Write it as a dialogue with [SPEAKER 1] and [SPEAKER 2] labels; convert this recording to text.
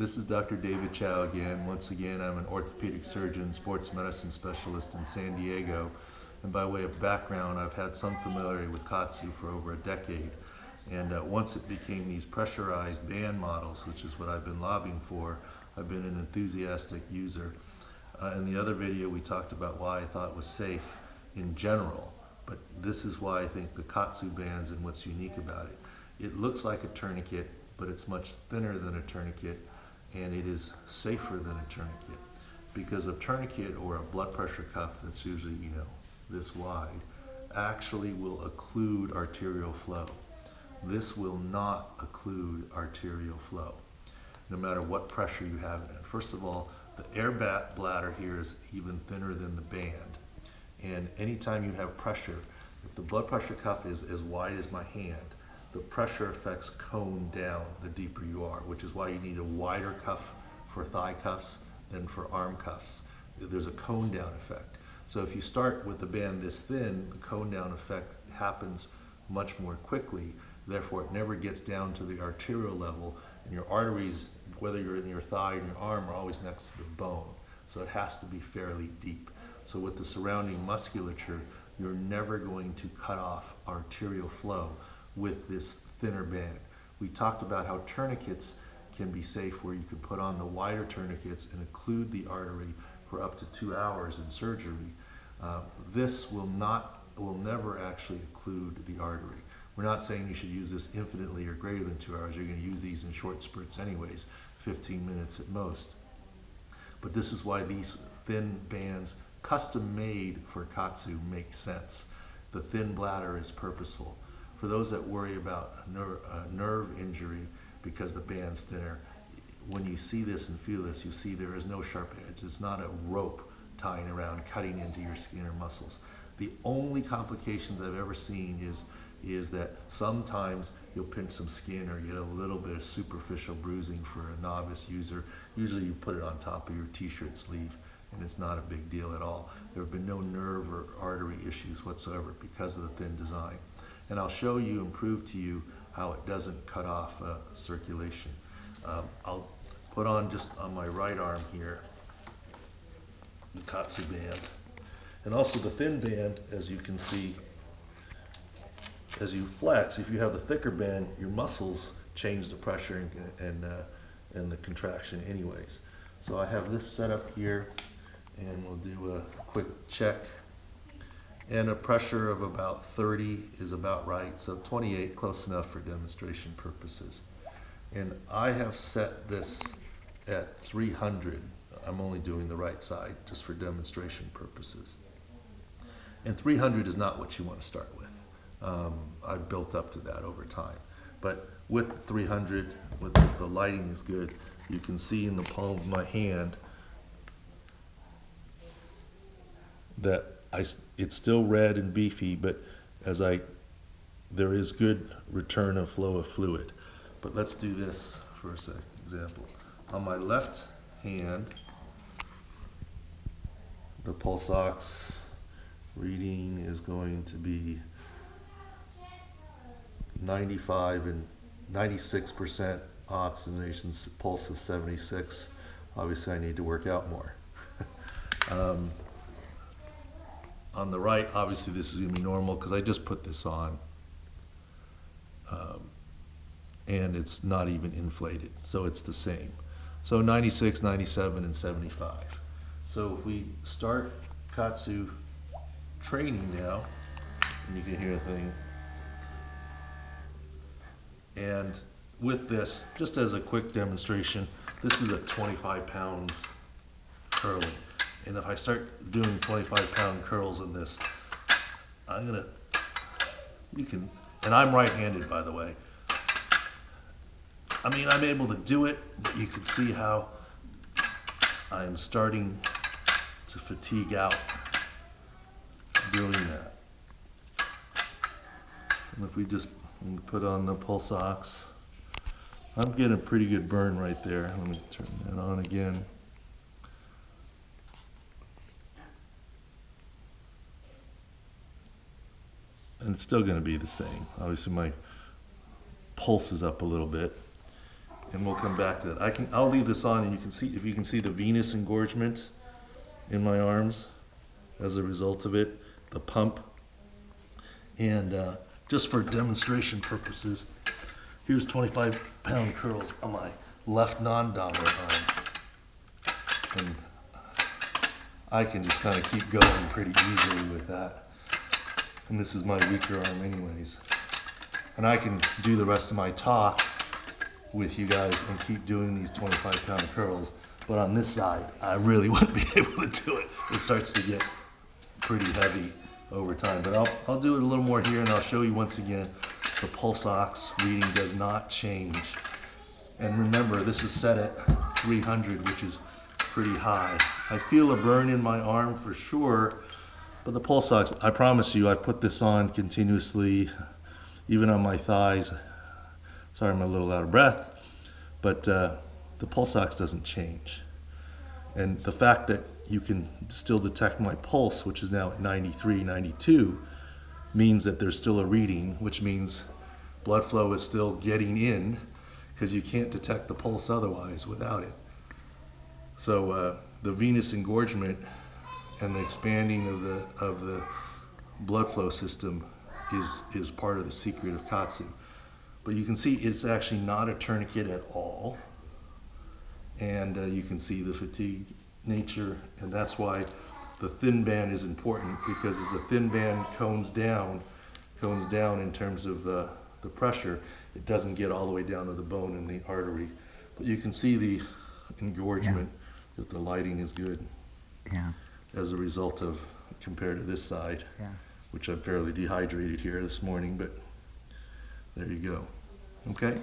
[SPEAKER 1] This is Dr. David Chao again. Once again, I'm an orthopedic surgeon, sports medicine specialist in San Diego. And by way of background, I've had some familiarity with KAATSU for over a decade. And once it became these pressurized band models, which is what I've been lobbying for, I've been an enthusiastic user. In the other video, we talked about why I thought it was safe in general. But this is why I think the KAATSU bands and what's unique about it. It looks like a tourniquet, but it's much thinner than a tourniquet, and it is safer than a tourniquet. Because a tourniquet or a blood pressure cuff that's usually, this wide, actually will occlude arterial flow. This will not occlude arterial flow, no matter what pressure you have in it. First of all, the air bladder here is even thinner than the band. And anytime you have pressure, if the blood pressure cuff is as wide as my hand, the pressure effects cone down the deeper you are, which is why you need a wider cuff for thigh cuffs than for arm cuffs. There's a cone down effect. So if you start with the band this thin, the cone down effect happens much more quickly. Therefore, it never gets down to the arterial level, and your arteries, whether you're in your thigh or your arm, are always next to the bone. So it has to be fairly deep. So with the surrounding musculature, you're never going to cut off arterial flow with this thinner band. We talked about how tourniquets can be safe, where you can put on the wider tourniquets and occlude the artery for up to 2 hours in surgery. This will never actually occlude the artery. We're not saying you should use this infinitely or greater than 2 hours. You're going to use these in short spurts anyways, 15 minutes at most. But this is why these thin bands, custom made for KAATSU, make sense. The thin bladder is purposeful. For those that worry about nerve injury because the band's thinner, when you see this and feel this, you see there is no sharp edge. It's not a rope tying around, cutting into your skin or muscles. The only complications I've ever seen is that sometimes you'll pinch some skin or get a little bit of superficial bruising for a novice user. Usually you put it on top of your t-shirt sleeve, and it's not a big deal at all. There have been no nerve or artery issues whatsoever because of the thin design. And I'll show you and prove to you how it doesn't cut off circulation. I'll put on just on my right arm here the KAATSU band. And also the thin band, as you can see, as you flex, if you have the thicker band, your muscles change the pressure and the contraction anyways. So I have this set up here, and we'll do a quick check. And a pressure of about 30 is about right, so 28, close enough for demonstration purposes. And I have set this at 300. I'm only doing the right side just for demonstration purposes. And 300 is not what you want to start with. I've built up to that over time. But with 300, if the lighting is good, you can see in the palm of my hand that it's still red and beefy, but there is good return of flow of fluid. But let's do this for a example. On my left hand, the pulse ox reading is going to be 95 and 96% oxygenation, pulse is 76. Obviously I need to work out more. On the right, obviously this is going to be normal because I just put this on, and it's not even inflated, so it's the same. So 96, 97, and 75. So if we start KAATSU training now, and you can hear the thing, and with this, just as a quick demonstration, this is at 25 pounds curling. And if I start doing 25-pound curls in this, and I'm right-handed, by the way. I mean, I'm able to do it, but you can see how I'm starting to fatigue out doing that. And if we just put on the pulse ox, I'm getting a pretty good burn right there. Let me turn that on again. And it's still going to be the same. Obviously my pulse is up a little bit. and we'll come back to that. I'll leave this on, and you can see, if you can see the venous engorgement in my arms as a result of it, the pump. And just for demonstration purposes, here's 25-pound curls on my left non-dominant arm. And I can just kind of keep going pretty easily with that. And this is my weaker arm anyways. And I can do the rest of my talk with you guys and keep doing these 25-pound curls. But on this side, I really wouldn't be able to do it. It starts to get pretty heavy over time. But I'll do it a little more here, and I'll show you once again the pulse ox reading does not change. And remember, this is set at 300, which is pretty high. I feel a burn in my arm for sure, but the pulse ox, I promise you, I've put this on continuously, even on my thighs. Sorry, I'm a little out of breath, but the pulse ox doesn't change. And the fact that you can still detect my pulse, which is now at 93, 92, means that there's still a reading, which means blood flow is still getting in, because you can't detect the pulse otherwise without it. So the venous engorgement and the expanding of the blood flow system is part of the secret of Katsu. But you can see it's actually not a tourniquet at all. And you can see the fatigue nature, and that's why the thin band is important, because as the thin band cones down in terms of the pressure, it doesn't get all the way down to the bone and the artery. But you can see the engorgement, that the lighting is good as a result of, compared to this side, which I'm fairly dehydrated here this morning, but there you go. Okay?